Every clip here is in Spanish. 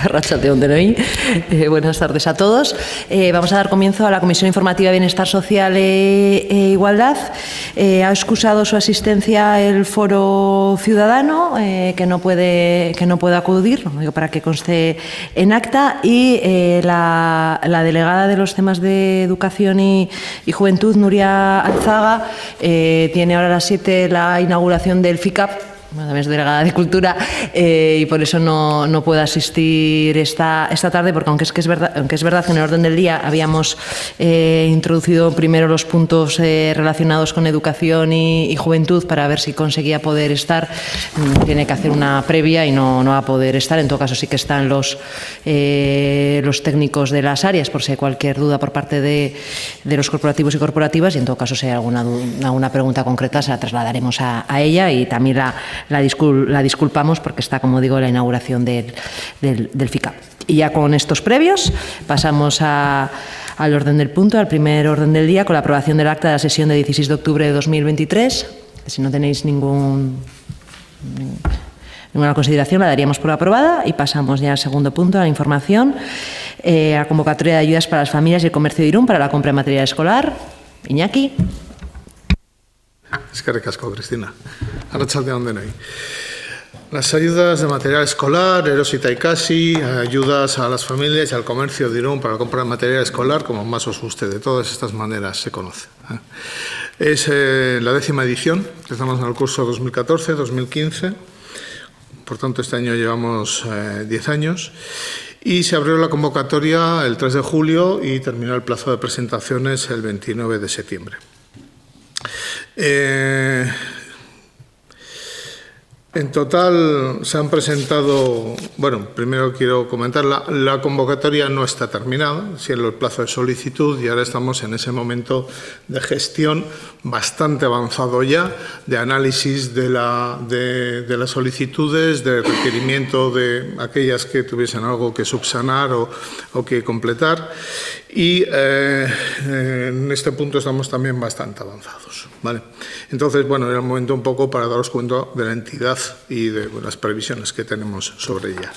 Arratsaldeon denoi. Buenas tardes a todos. Vamos a dar comienzo a la Comisión Informativa de Bienestar Social e Igualdad. Ha excusado su asistencia el Foro Ciudadano, que no puede acudir, para que conste en acta, y la delegada de los temas de Educación y Juventud, Nuria Alzaga, tiene ahora a las 7 la inauguración del FICAP, también es delegada de Cultura, y por eso no puedo asistir esta tarde, porque aunque es verdad que en el orden del día habíamos introducido primero los puntos relacionados con Educación y Juventud para ver si conseguía poder estar, tiene que hacer una previa y no va a poder estar. En todo caso sí que están los técnicos de las áreas, por si hay cualquier duda por parte de los corporativos y corporativas, y en todo caso si hay alguna pregunta concreta se la trasladaremos a ella, y también la disculpamos porque está, como digo, la inauguración del FICAP. Y ya con estos previos pasamos al orden del punto, al primer orden del día, con la aprobación del acta de la sesión de 16 de octubre de 2023. Si no tenéis ninguna consideración, la daríamos por aprobada, y pasamos ya al segundo punto, a la información, a la convocatoria de ayudas para las familias y el comercio de Irún para la compra de material escolar. Iñaki. Eskerrik asko, Cristina. Arratsaldeon denoi. Las ayudas de material escolar, Erosi eta Ikasi, ayudas a las familias y al comercio de Irún para la compra de material escolar, como más os guste, de todas estas maneras se conoce. Es la 10ª edición, empezamos en el curso 2014-2015, por tanto este año llevamos 10 años, y se abrió la convocatoria el 3 de julio y terminó el plazo de presentaciones el 29 de septiembre. En total se han presentado, bueno, primero quiero comentar, la convocatoria no está terminada, siendo el plazo de solicitud, y ahora estamos en ese momento de gestión bastante avanzado ya, de análisis de las solicitudes, de requerimiento de aquellas que tuviesen algo que subsanar o que completar, y en este punto estamos también bastante avanzados, ¿vale? Entonces, bueno, era un momento un poco para daros cuenta de la entidad y de las previsiones que tenemos sobre ella.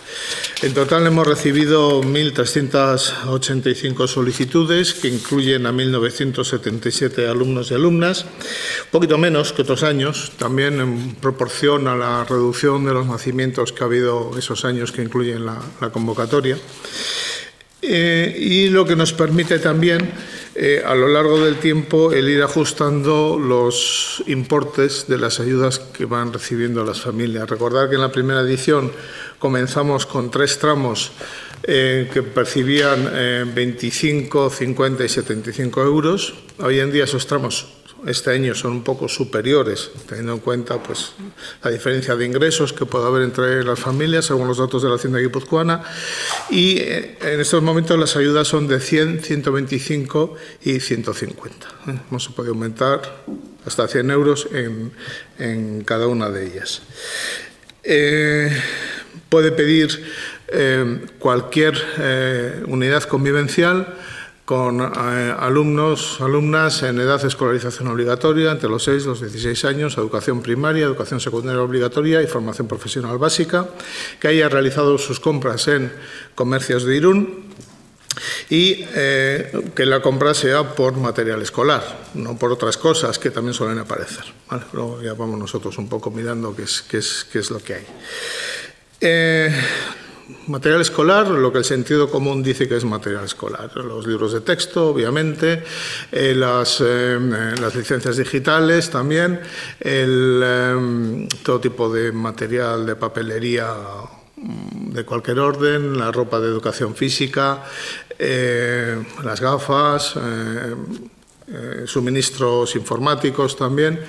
En total hemos recibido 1.385 solicitudes, que incluyen a 1.977 alumnos y alumnas, un poquito menos que otros años, también en proporción a la reducción de los nacimientos que ha habido esos años que incluyen la convocatoria. Y lo que nos permite también, a lo largo del tiempo, el ir ajustando los importes de las ayudas que van recibiendo las familias. Recordar que en la primera edición comenzamos con 3 tramos que percibían 25, 50 y 75 euros. Hoy en día esos tramos este año son un poco superiores, teniendo en cuenta pues, la diferencia de ingresos que puede haber entre las familias, según los datos de la Hacienda guipuzcoana, y en estos momentos las ayudas son de 100, 125 y 150. Hemos podido aumentar hasta 100 euros en cada una de ellas. Puede pedir cualquier unidad convivencial con alumnos, alumnas en edad de escolarización obligatoria, entre los 6 y los 16 años, educación primaria, educación secundaria obligatoria y formación profesional básica, que haya realizado sus compras en comercios de Irún y que la compra sea por material escolar, no por otras cosas que también suelen aparecer, ¿vale? Luego ya vamos nosotros un poco mirando qué es lo que hay. Material escolar, lo que el sentido común dice que es material escolar. Los libros de texto, obviamente, las licencias digitales también, todo tipo de material de papelería de cualquier orden, la ropa de educación física, las gafas, suministros informáticos también,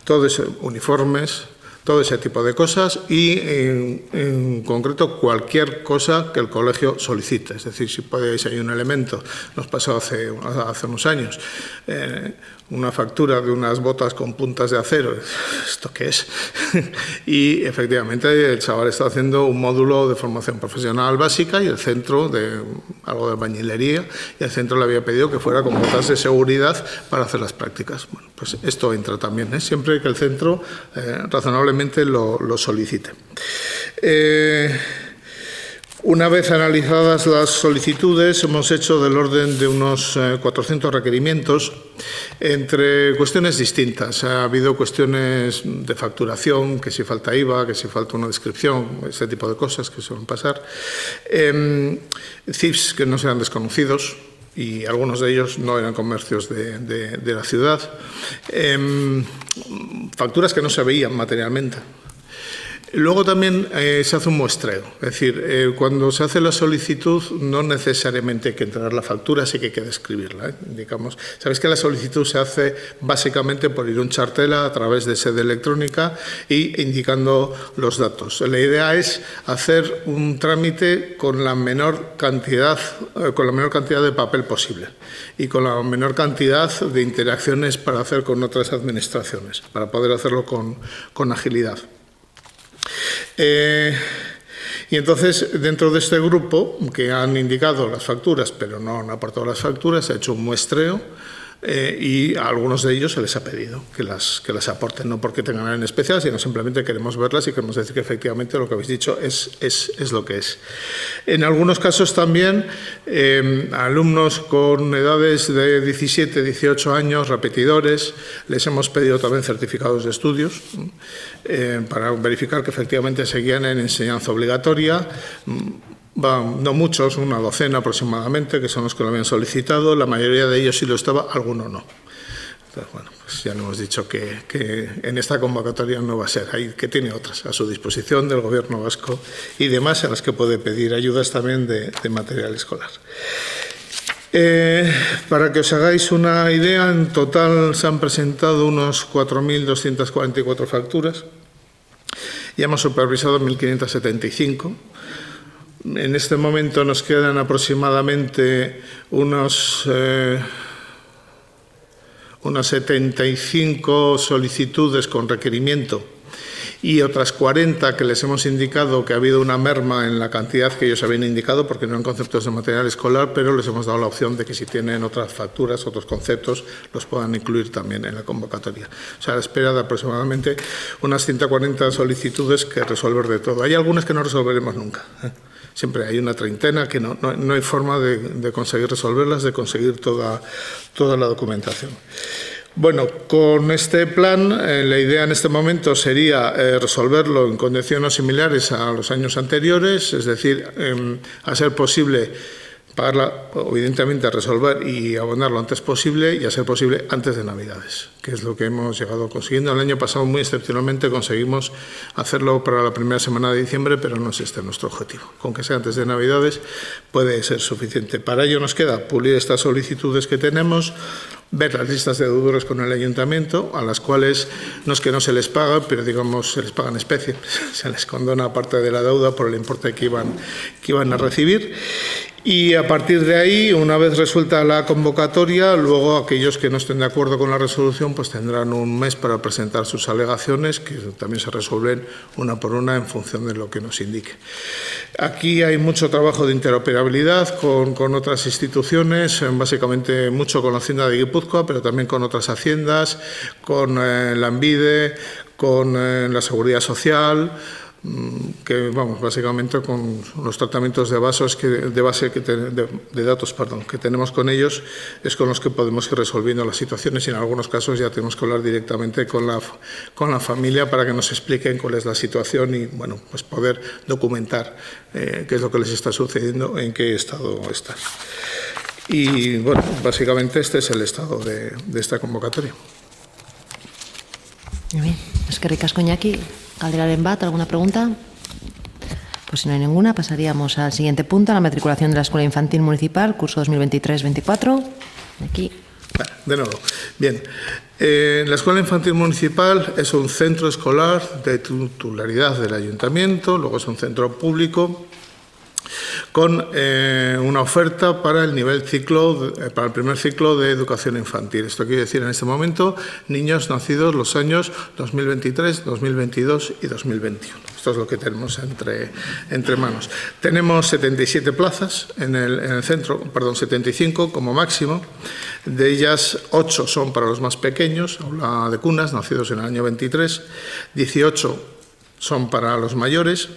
todos uniformes, todo ese tipo de cosas y, en concreto, cualquier cosa que el colegio solicite. Es decir, si hay un elemento, nos pasó hace unos años, una factura de unas botas con puntas de acero, ¿esto qué es? Y, efectivamente, el chaval está haciendo un módulo de formación profesional básica y el centro de algo de albañilería, y el centro le había pedido que fuera con botas de seguridad para hacer las prácticas. Bueno, pues esto entra también, siempre que el centro razonablemente lo solicite. Una vez analizadas las solicitudes, hemos hecho del orden de unos 400 requerimientos entre cuestiones distintas. Ha habido cuestiones de facturación, que si falta IVA, que si falta una descripción, ese tipo de cosas que suelen pasar. CIFs que no sean desconocidos, y algunos de ellos no eran comercios de la ciudad. Facturas que no se veían materialmente. Luego también se hace un muestreo, es decir, cuando se hace la solicitud no necesariamente hay que entregar la factura, sí que hay que describirla. Indicamos, sabéis que la solicitud se hace básicamente por ir un chartela a través de sede electrónica y indicando los datos. La idea es hacer un trámite con la menor cantidad de papel posible y con la menor cantidad de interacciones para hacer con otras administraciones, para poder hacerlo con agilidad. Y entonces, dentro de este grupo, que han indicado las facturas, pero no han aportado las facturas, se ha hecho un muestreo y a algunos de ellos se les ha pedido que las aporten, no porque tengan nada en especial, sino simplemente queremos verlas y queremos decir que efectivamente lo que habéis dicho es lo que es. En algunos casos también, alumnos con edades de 17, 18 años, repetidores, les hemos pedido también certificados de estudios para verificar que efectivamente seguían en enseñanza obligatoria. No muchos, una docena aproximadamente, que son los que lo habían solicitado. La mayoría de ellos sí lo estaba, alguno no. Entonces, bueno, pues ya le hemos dicho que en esta convocatoria no va a ser, que tiene otras a su disposición del Gobierno vasco y demás, a las que puede pedir ayudas también de material escolar. Para que os hagáis una idea, en total se han presentado unos 4.244 facturas y hemos supervisado 1.575. En este momento nos quedan aproximadamente unas 75 solicitudes con requerimiento y otras 40 que les hemos indicado que ha habido una merma en la cantidad que ellos habían indicado porque no eran conceptos de material escolar, pero les hemos dado la opción de que si tienen otras facturas, otros conceptos, los puedan incluir también en la convocatoria. O sea, a la espera de aproximadamente unas 140 solicitudes que resolver de todo. Hay algunas que no resolveremos nunca. Siempre hay una treintena que no hay forma de conseguir resolverlas, de conseguir toda la documentación. Bueno, con este plan, la idea en este momento sería resolverlo en condiciones similares a los años anteriores, es decir, a ser posible pagarla, evidentemente, resolver y abonar lo antes posible y a ser posible antes de Navidades, que es lo que hemos llegado consiguiendo. El año pasado, muy excepcionalmente, conseguimos hacerlo para la primera semana de diciembre, pero no es este nuestro objetivo. Con que sea antes de Navidades puede ser suficiente. Para ello nos queda pulir estas solicitudes que tenemos, ver las listas de deudores con el ayuntamiento, a las cuales no es que no se les paga, pero digamos se les paga en especie, se les condona parte de la deuda por el importe que iban a recibir. Y a partir de ahí, una vez resuelta la convocatoria, luego aquellos que no estén de acuerdo con la resolución pues tendrán un mes para presentar sus alegaciones, que también se resuelven una por una en función de lo que nos indique. Aquí hay mucho trabajo de interoperabilidad con otras instituciones, básicamente mucho con la Hacienda de Guipúzcoa, pero también con otras haciendas, con la ANVIDE, con la Seguridad Social, que vamos básicamente con los tratamientos de datos que tenemos con ellos es con los que podemos ir resolviendo las situaciones y en algunos casos ya tenemos que hablar directamente con la familia para que nos expliquen cuál es la situación y bueno pues poder documentar qué es lo que les está sucediendo, en qué estado están. Y bueno, básicamente este es el estado de esta convocatoria. Muy bien, eskerrik asko Iñaki. Galderaren bat, ¿alguna pregunta? Pues si no hay ninguna, pasaríamos al siguiente punto, a la matriculación de la Escuela Infantil Municipal, curso 2023-24. Aquí. De nuevo, bien. La Escuela Infantil Municipal es un centro escolar de titularidad del Ayuntamiento, luego es un centro público con una oferta para el para el primer ciclo de educación infantil. Esto quiere decir en este momento niños nacidos los años 2023, 2022 y 2021. Esto es lo que tenemos entre manos. Tenemos 77 plazas en el centro, 75 como máximo. De ellas 8 son para los más pequeños, aula de cunas, nacidos en el año 23, 18 son para los mayores,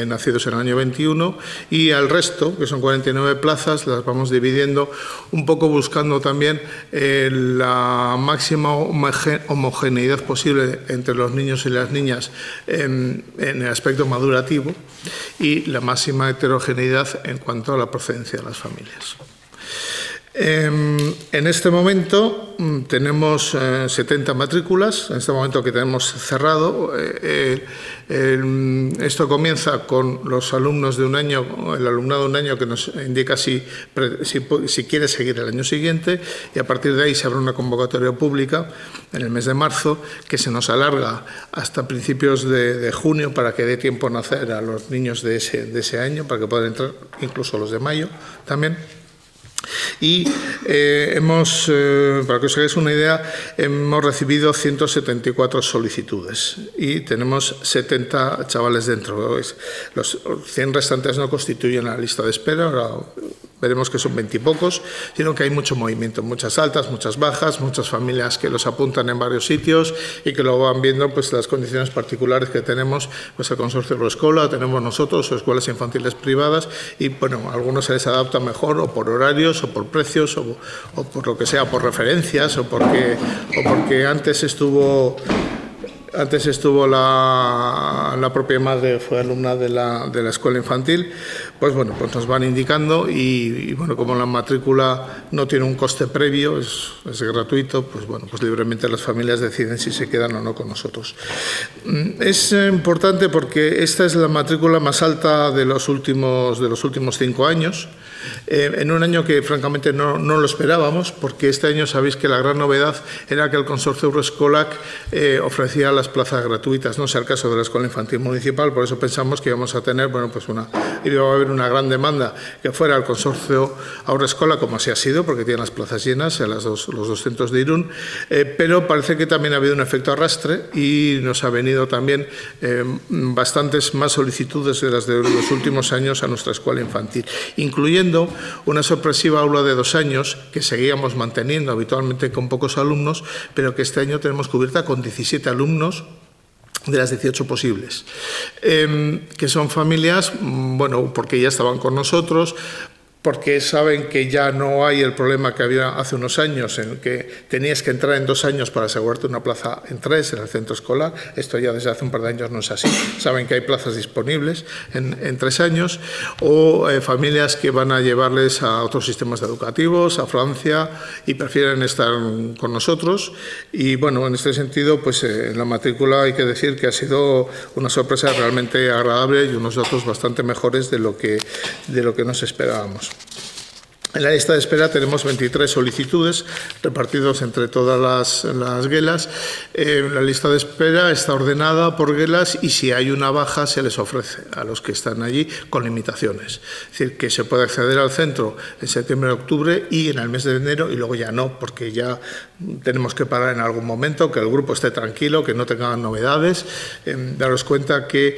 nacidos en el año 21, y al resto, que son 49 plazas, las vamos dividiendo un poco buscando también la máxima homogeneidad posible entre los niños y las niñas en el aspecto madurativo y la máxima heterogeneidad en cuanto a la procedencia de las familias. En este momento tenemos 70 matrículas, en este momento que tenemos cerrado. Esto comienza con los alumnos de un año, el alumnado de un año que nos indica si quiere seguir el año siguiente, y a partir de ahí se abre una convocatoria pública en el mes de marzo que se nos alarga hasta principios de junio para que dé tiempo a nacer a los niños de ese año, para que puedan entrar incluso los de mayo también. Y para que os hagáis una idea, hemos recibido 174 solicitudes y tenemos 70 chavales dentro. Los 100 restantes no constituyen la lista de espera, ahora veremos que son 20 y pocos, sino que hay mucho movimiento, muchas altas, muchas bajas, muchas familias que los apuntan en varios sitios y que luego van viendo pues las condiciones particulares que tenemos, pues el consorcio Euroescola, tenemos nosotros, o escuelas infantiles privadas, y bueno, a algunos se les adapta mejor o por horarios, o por precios, o por lo que sea, por referencias, o porque antes estuvo la propia madre, fue alumna de la escuela infantil. Pues bueno, pues nos van indicando y bueno, como la matrícula no tiene un coste previo, es gratuito, pues bueno, pues libremente las familias deciden si se quedan o no con nosotros. Es importante porque esta es la matrícula más alta de los últimos 5 años, en un año que francamente no lo esperábamos, porque este año sabéis que la gran novedad era que el consorcio Euroescola ofrecía las plazas gratuitas, no sea el caso de la escuela infantil municipal, por eso pensamos que íbamos a tener, bueno, pues iba a haber una gran demanda que fuera el consorcio Euroescola, como así ha sido, porque tiene las plazas llenas en los dos centros de Irún, pero parece que también ha habido un efecto arrastre y nos ha venido también bastantes más solicitudes de las de los últimos años a nuestra escuela infantil, incluyendo una sorpresiva aula de 2 años que seguíamos manteniendo habitualmente con pocos alumnos, pero que este año tenemos cubierta con 17 alumnos de las 18 posibles, que son familias, bueno, porque ya estaban con nosotros, porque saben que ya no hay el problema que había hace unos años en que tenías que entrar en 2 años para asegurarte una plaza en 3 en el centro escolar. Esto ya desde hace un par de años no es así. Saben que hay plazas disponibles en 3 años, o familias que van a llevarles a otros sistemas educativos, a Francia, y prefieren estar con nosotros. Y bueno, en este sentido, pues en la matrícula hay que decir que ha sido una sorpresa realmente agradable y unos datos bastante mejores de lo que nos esperábamos. En la lista de espera tenemos 23 solicitudes repartidos entre todas las guelas. La lista de espera está ordenada por guelas y si hay una baja se les ofrece a los que están allí con limitaciones. Es decir, que se puede acceder al centro en septiembre, octubre y en el mes de enero, y luego ya no, porque ya tenemos que parar en algún momento, que el grupo esté tranquilo, que no tengan novedades. Daros cuenta que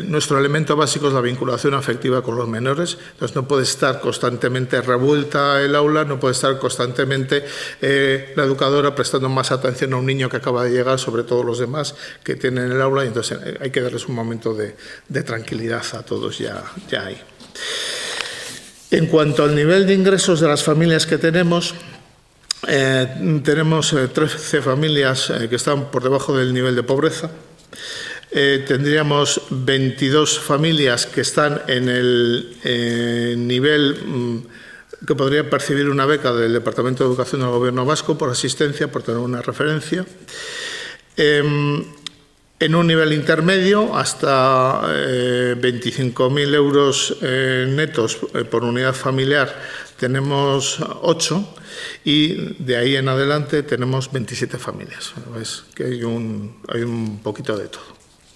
nuestro elemento básico es la vinculación afectiva con los menores, entonces no puede estar constantemente revuelta el aula, no puede estar constantemente la educadora prestando más atención a un niño que acaba de llegar sobre todos los demás que tienen el aula, y entonces hay que darles un momento de tranquilidad a todos ya ahí. En cuanto al nivel de ingresos de las familias que tenemos 13 familias que están por debajo del nivel de pobreza. Tendríamos 22 familias que están en el nivel que podría percibir una beca del Departamento de Educación del Gobierno vasco por asistencia, por tener una referencia. En un nivel intermedio, hasta 25.000 euros netos por unidad familiar, tenemos 8, y de ahí en adelante tenemos 27 familias. ¿Ves? Que hay un poquito de todo,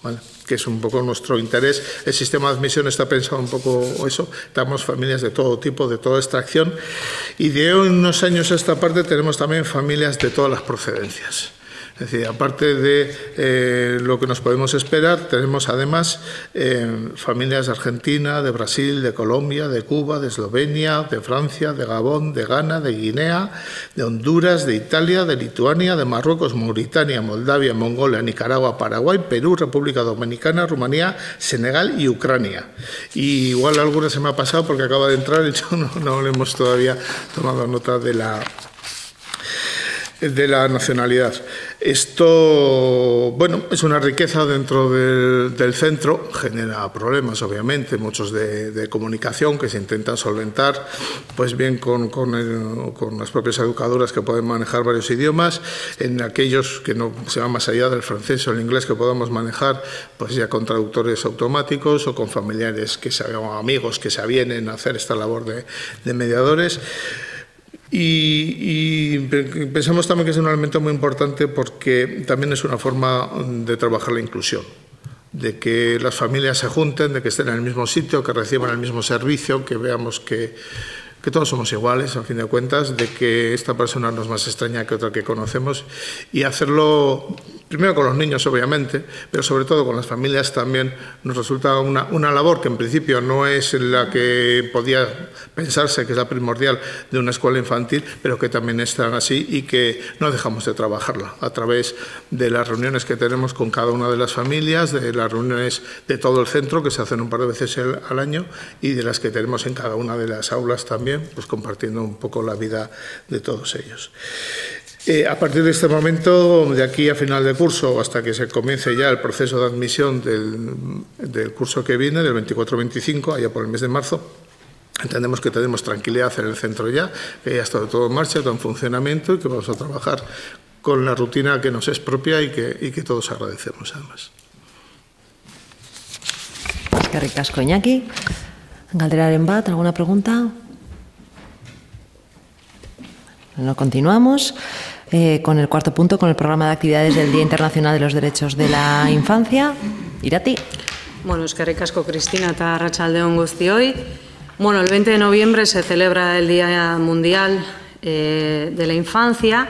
¿vale? Que es un poco nuestro interés. El sistema de admisión está pensado un poco eso. Tenemos familias de todo tipo, de toda extracción, y de unos años a esta parte tenemos también familias de todas las procedencias. Es Es decir, aparte de lo que nos podemos esperar, tenemos además familias de Argentina, de Brasil, de Colombia, de Cuba, de Eslovenia, de Francia, de Gabón, de Ghana, de Guinea, de Honduras, de Italia, de Lituania, de Marruecos, Mauritania, Moldavia, Mongolia, Nicaragua, Paraguay, Perú, República Dominicana, Rumanía, Senegal y Ucrania. Y igual alguna se me ha pasado porque acaba de entrar y no le hemos todavía tomado nota de la nacionalidad. Esto, bueno, es una riqueza dentro del centro, genera problemas, obviamente, muchos de comunicación que se intentan solventar, pues bien con las propias educadoras que pueden manejar varios idiomas, en aquellos que no se van más allá del francés o el inglés que podamos manejar, pues ya con traductores automáticos o con familiares o amigos que se avienen a hacer esta labor de mediadores. Y pensamos también que es un elemento muy importante porque también es una forma de trabajar la inclusión, de que las familias se junten, de que estén en el mismo sitio, que reciban el mismo servicio, que veamos que todos somos iguales, a fin de cuentas, de que esta persona no es más extraña que otra que conocemos, y hacerlo primero con los niños, obviamente, pero sobre todo con las familias también nos resulta una labor que en principio no es la que podía pensarse que es la primordial de una escuela infantil, pero que también están así y que no dejamos de trabajarla a través de las reuniones que tenemos con cada una de las familias, de las reuniones de todo el centro que se hacen un par de veces al año y de las que tenemos en cada una de las aulas también, pues compartiendo un poco la vida de todos ellos. A partir de este momento, de aquí a final de curso, hasta que se comience ya el proceso de admisión del curso que viene, del 24-25, allá por el mes de marzo, entendemos que tenemos tranquilidad en el centro ya, que ya está todo en marcha, todo en funcionamiento y que vamos a trabajar con la rutina que nos es propia y que todos agradecemos además. Eskerrik asko, Iñaki. Galderaren bat, ¿alguna pregunta? No, continuamos con el cuarto punto, con el programa de actividades del Día Internacional de los Derechos de la Infancia. Irati. Bueno, eskerrik asko, Cristina, eta arratsaldeon guztioi. Bueno, el 20 de noviembre se celebra el Día Mundial de la Infancia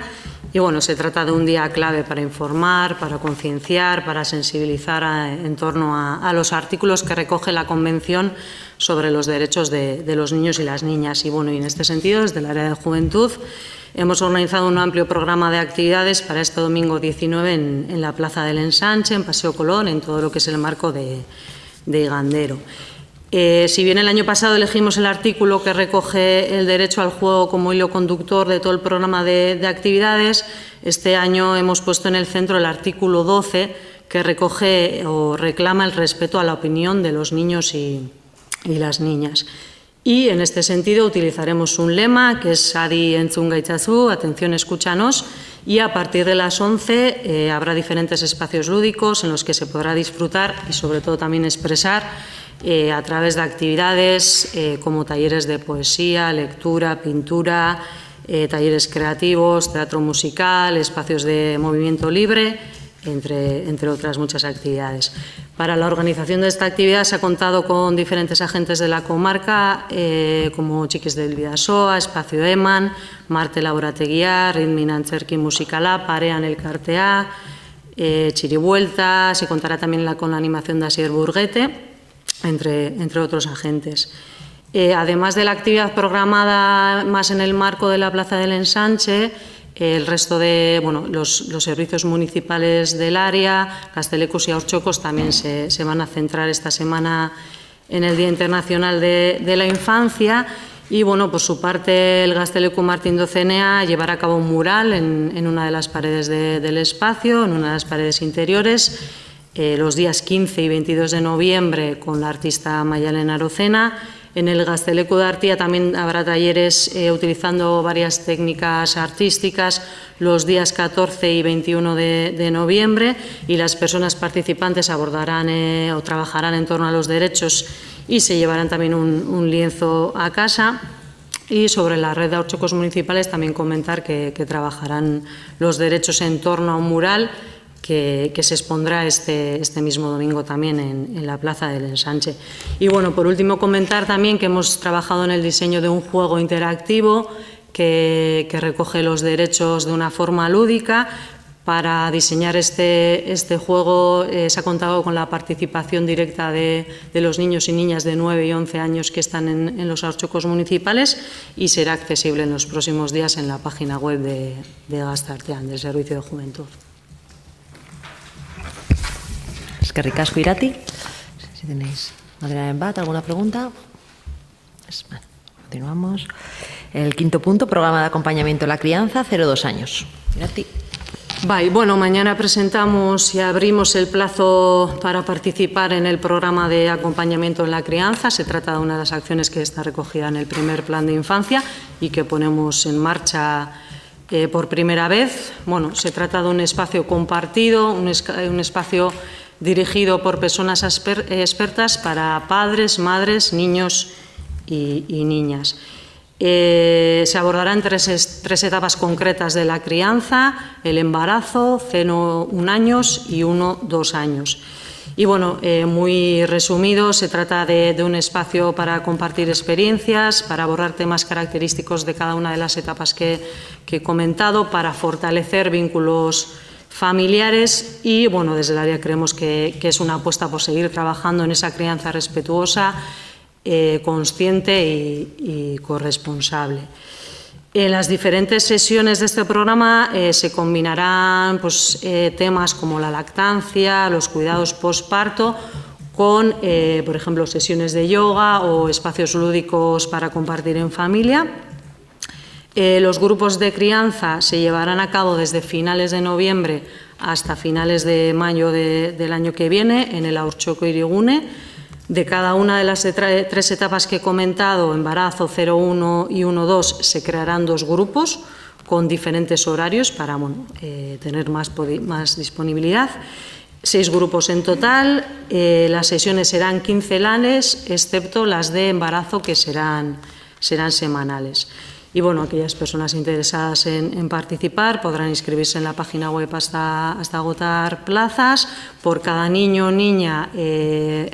y bueno, se trata de un día clave para informar, para concienciar, para sensibilizar en torno a los artículos que recoge la Convención sobre los derechos de los niños y las niñas. Y bueno, y en este sentido, desde el área de juventud, hemos organizado un amplio programa de actividades para este domingo 19 en la Plaza del Ensanche, en Paseo Colón, en todo lo que es el marco de Gandero. Si bien el año pasado elegimos el artículo que recoge el derecho al juego como hilo conductor de todo el programa de actividades, este año hemos puesto en el centro el artículo 12 que recoge o reclama el respeto a la opinión de los niños y las niñas. Y en este sentido utilizaremos un lema que es Adi entzun gaitzazu, atención, escúchanos, y a partir de las 11 habrá diferentes espacios lúdicos en los que se podrá disfrutar y sobre todo también expresar a través de actividades como talleres de poesía, lectura, pintura, talleres creativos, teatro musical, espacios de movimiento libre, entre otras muchas actividades. Para la organización de esta actividad se ha contado con diferentes agentes de la comarca, como Chiquis del Bidasoa, Espacio Eman, Marte Laborateguía, Ritmin Antzerki Musikala, Parean Elkartea, Chirivuelta, se contará también con la animación de Asier Burguete, entre otros agentes. Además de la actividad programada más en el marco de la Plaza del Ensanche, el resto de los servicios municipales del área, Gaztelecos y Haurtxokos, también se van a centrar esta semana en el Día Internacional de la Infancia. Y bueno, por su parte, el Gazteleku Martín Docenea llevará a cabo un mural en una de las paredes del espacio, en una de las paredes interiores, los días 15 y 22 de noviembre con la artista Mayalena Arocena. En el Gazteleku de Artia también habrá talleres utilizando varias técnicas artísticas los días 14 y 21 de noviembre, y las personas participantes abordarán o trabajarán en torno a los derechos y se llevarán también un lienzo a casa. Y sobre la red de haurtxokos municipales también comentar que trabajarán los derechos en torno a un mural que se expondrá este mismo domingo también en la Plaza del Ensanche. Y bueno, por último comentar también que hemos trabajado en el diseño de un juego interactivo que recoge los derechos de una forma lúdica, Para diseñar este juego se ha contado con la participación directa de los niños y niñas de 9 y 11 años que están en los ahortxokos municipales y será accesible en los próximos días en la página web de Gaztartean, del Servicio de Juventud. Eskerrik asko, Irati. Si tenéis alguna pregunta. Bueno, continuamos. El quinto punto, programa de acompañamiento a la crianza, 0-2 años. Irati. Bueno, mañana presentamos y abrimos el plazo para participar en el programa de acompañamiento en la crianza. Se trata de una de las acciones que está recogida en el primer plan de infancia y que ponemos en marcha por primera vez. Bueno, se trata de un espacio compartido, un espacio dirigido por personas expertas para padres, madres, niños y niñas. Se abordarán tres etapas concretas de la crianza: el embarazo, 0-1 años y 1-2 años. Y bueno, muy resumido, se trata de un espacio para compartir experiencias, para abordar temas característicos de cada una de las etapas que he comentado, para fortalecer vínculos familiares y, bueno, desde el área creemos que es una apuesta por seguir trabajando en esa crianza respetuosa, consciente y corresponsable. En las diferentes sesiones de este programa se combinarán temas como la lactancia, los cuidados postparto, con, por ejemplo, sesiones de yoga o espacios lúdicos para compartir en familia. Los grupos de crianza se llevarán a cabo desde finales de noviembre hasta finales de mayo del año que viene en el Ahortxoko Hirigune. De cada una de las tres etapas que he comentado, embarazo, 0-1 y 1-2, se crearán 2 grupos con diferentes horarios para tener más disponibilidad. 6 grupos en total. Las sesiones serán quincenales, excepto las de embarazo, que serán semanales. Y bueno, aquellas personas interesadas en participar podrán inscribirse en la página web hasta agotar plazas. Por cada niño o niña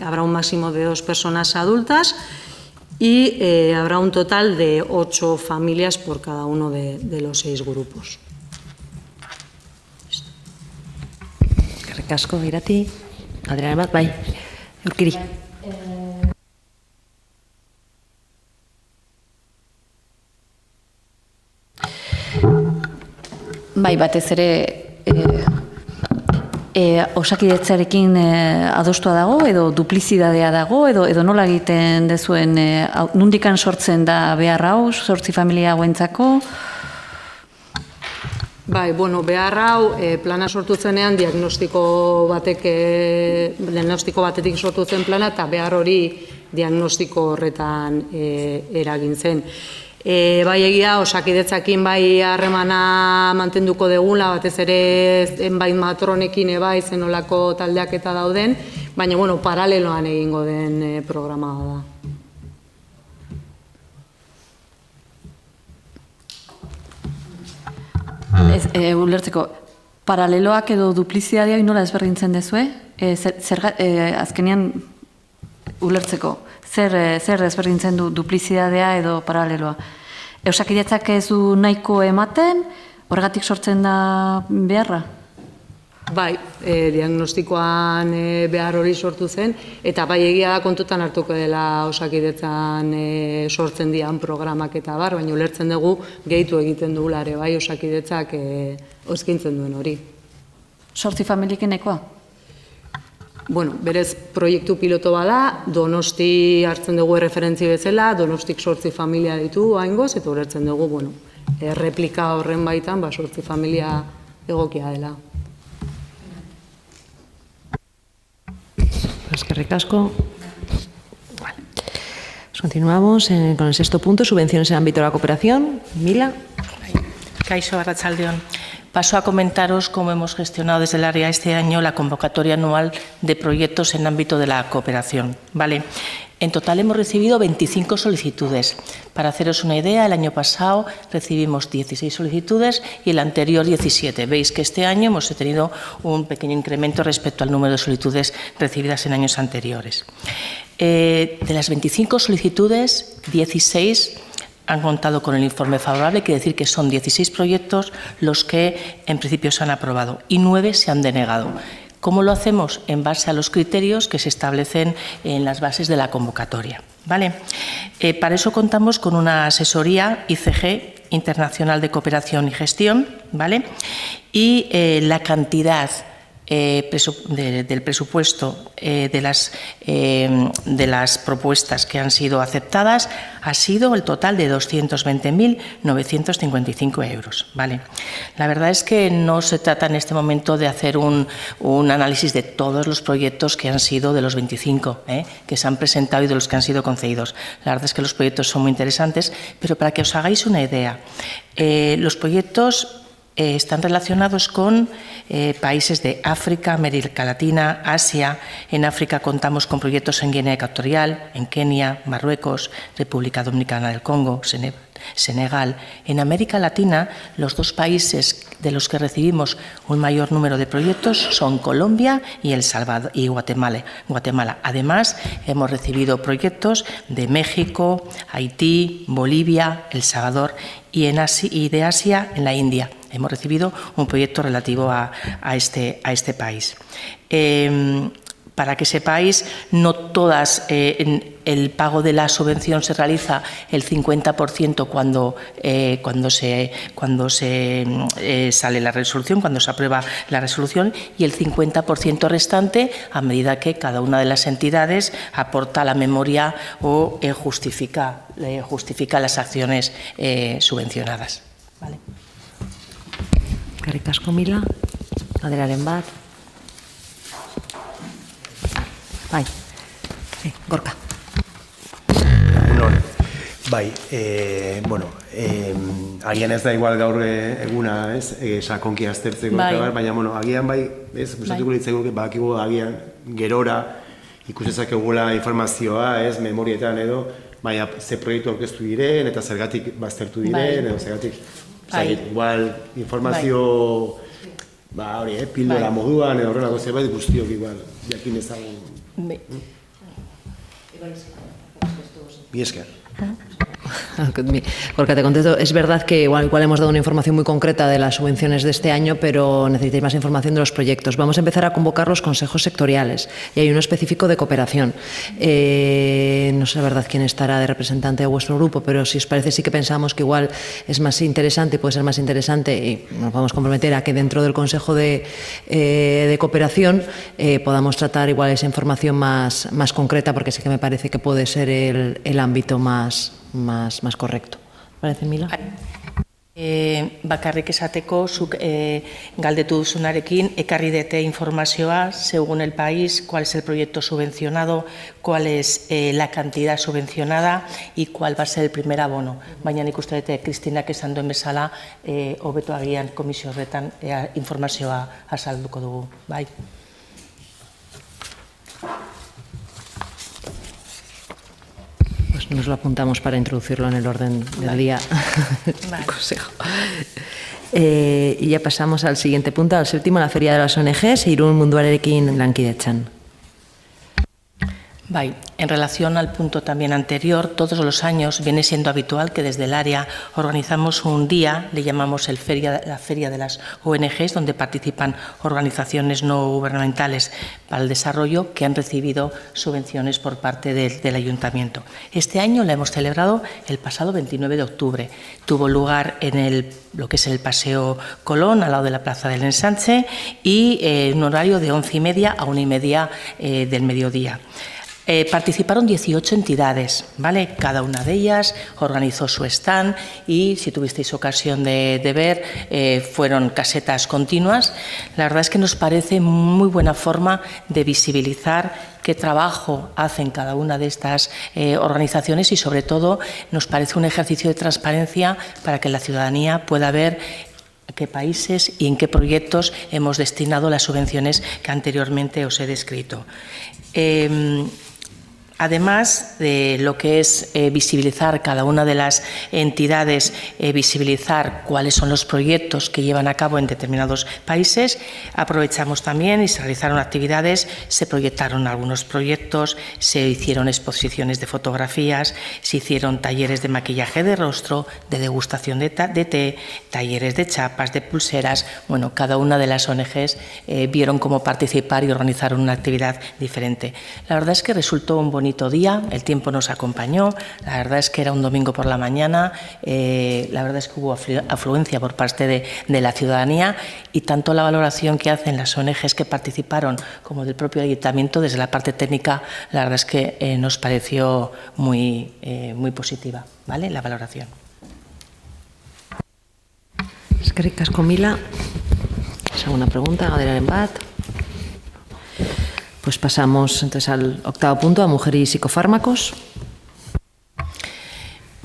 habrá un máximo de 2 personas adultas y habrá un total de 8 familias por cada uno de los 6 grupos. Eskerrik asko, Irati. Adriana bat, bai. Urkiri. Bai, batez ere osakidetzarekin adostua dago, edo duplizidadea dago, edo nola egiten dezuen, nundikan sortzen da behar hau, 8 familia hauentzako? Bai, bueno, behar hau plana sortu zenean diagnostiko batetik sortu zen plana eta behar hori diagnostiko horretan eragin zen. Bai, egia, osakidetzakin bai harremana mantenduko degula, batez ere zenbait matronekin bai zenolako taldeak eta dauden, baina, bueno, paraleloan egingo den programa da. Ulertzeko, paraleloak edo duplizidadea nola ezberdintzen dezue? Azkenean, ulertzeko, zer ezberdintzen du duplizidadea edo paraleloa? Osakidetzak ez du nahiko ematen, horregatik sortzen da beharra? Bai, diagnostikoan behar hori sortu zen, eta bai egia da kontutan hartuko dela osakidetzan sortzen dian programak eta baina ulertzen dugu gehitu egiten dugulare, bai osakidetzak eskaintzen duen hori. 8 familiekenekoa? Bueno, berez proiektu piloto bada, Donosti hartzen dugu erreferentzi bezala, Donostik 8 familia ditu haingoz, eta ulertzen dugu, bueno, replika horren baitan, 8 familia egokia dela. Eskerrik asko. Continuamos con el sexto punto, subvenciones en el ámbito de la cooperación. Mila. Kaixo, arratsaldeon. Paso a comentaros cómo hemos gestionado desde el área este año la convocatoria anual de proyectos en ámbito de la cooperación. ¿Vale? En total hemos recibido 25 solicitudes. Para haceros una idea, el año pasado recibimos 16 solicitudes y el anterior 17. Veis que este año hemos tenido un pequeño incremento respecto al número de solicitudes recibidas en años anteriores. De las 25 solicitudes, 16 han contado con el informe favorable, quiere decir que son 16 proyectos los que en principio se han aprobado y 9 se han denegado. ¿Cómo lo hacemos? En base a los criterios que se establecen en las bases de la convocatoria, ¿vale? Para eso contamos con una asesoría ICG, Internacional de Cooperación y Gestión, ¿vale? Y la cantidad del presupuesto de las propuestas que han sido aceptadas ha sido el total de 220.955 euros. ¿Vale? La verdad es que no se trata en este momento de hacer un análisis de todos los proyectos que han sido de los 25 que se han presentado y de los que han sido concedidos. La verdad es que los proyectos son muy interesantes, pero para que os hagáis una idea, los proyectos están relacionados con países de África, América Latina, Asia. En África contamos con proyectos en Guinea Ecuatorial, en Kenia, Marruecos, República Dominicana del Congo, Senegal. En América Latina, los dos países de los que recibimos un mayor número de proyectos son Colombia y El Salvador y Guatemala. Además, hemos recibido proyectos de México, Haití, Bolivia, El Salvador y de Asia en la India. Hemos recibido un proyecto relativo a este país. Para que sepáis, no todas, el pago de la subvención se realiza el 50% cuando se sale la resolución, cuando se aprueba la resolución, y el 50% restante a medida que cada una de las entidades aporta la memoria o justifica las acciones subvencionadas. ¿Vale? Eskerrik asko, Mila. Aderaren bat. Bai, Gorka. Bai, agian ez da igual gaur eguna, sakonki aztertzeko, baina, agian bai, gustatuko litzaigu, badakigu agian gerora ikusezakegula informazioa, memorietan edo, baina ze proiektu aurkeztu diren, eta zergatik baztertu diren, edo zergatik, igual informazio, pildora moduan, edo horrelako zerbait guztiok igual, jakin ezagun. Mi esker. Porque te contesto, es verdad que igual hemos dado una información muy concreta de las subvenciones de este año, pero necesitáis más información de los proyectos. Vamos a empezar a convocar los consejos sectoriales y hay uno específico de cooperación. No sé la verdad quién estará de representante de vuestro grupo, pero si os parece sí que pensamos que igual es más interesante, puede ser más interesante y nos vamos a comprometer a que dentro del Consejo de Cooperación podamos tratar igual esa información más concreta, porque sí que me parece que puede ser el ámbito más correcto. ¿Parece, Mila? Bakarrik esateko, zuk galdetu duzunarekin, ekarri dete informazioa, según el país, cuál es el proyecto subvencionado, cuál es la cantidad subvencionada y cuál va a ser el primer abono. Baina nik uste dute, Kristinak esan duen bezala, hobeto agian komisio horretan informazioa azalduko dugu. Bai. Pues nos lo apuntamos para introducirlo en el orden del día del Consejo. Y ya pasamos al siguiente punto, al séptimo, la Feria de las ONGs, Irún Munduarekin lankidetzan. Bai, en relación al punto también anterior, todos los años viene siendo habitual que desde el área organizamos un día, le llamamos la Feria de las ONGs, donde participan organizaciones no gubernamentales para el desarrollo que han recibido subvenciones por parte del Ayuntamiento. Este año la hemos celebrado el pasado 29 de octubre. Tuvo lugar en lo que es el Paseo Colón, al lado de la Plaza del Ensanche, y en un horario de 11:30 a 1:30 del mediodía. Participaron 18 entidades, ¿vale? Cada una de ellas organizó su stand y, si tuvisteis ocasión de ver, fueron casetas continuas. La verdad es que nos parece muy buena forma de visibilizar qué trabajo hacen cada una de estas organizaciones y, sobre todo, nos parece un ejercicio de transparencia para que la ciudadanía pueda ver a qué países y en qué proyectos hemos destinado las subvenciones que anteriormente os he descrito. Además de lo que es visibilizar cada una de las entidades, visibilizar cuáles son los proyectos que llevan a cabo en determinados países, aprovechamos también y se realizaron actividades, se proyectaron algunos proyectos, se hicieron exposiciones de fotografías, se hicieron talleres de maquillaje de rostro, de degustación de té, talleres de chapas, de pulseras. Bueno, cada una de las ONGs vieron cómo participar y organizaron una actividad diferente. La verdad es que resultó un bonito día, el tiempo nos acompañó, la verdad es que era un domingo por la mañana, la verdad es que hubo afluencia por parte de la ciudadanía y tanto la valoración que hacen las ONGs que participaron como del propio ayuntamiento desde la parte técnica, la verdad es que nos pareció muy positiva, ¿vale? La valoración. Eskerrik asko, Mila. Segunda pregunta, Gadera Bat. Pues pasamos entonces al octavo punto, a mujer y psicofármacos.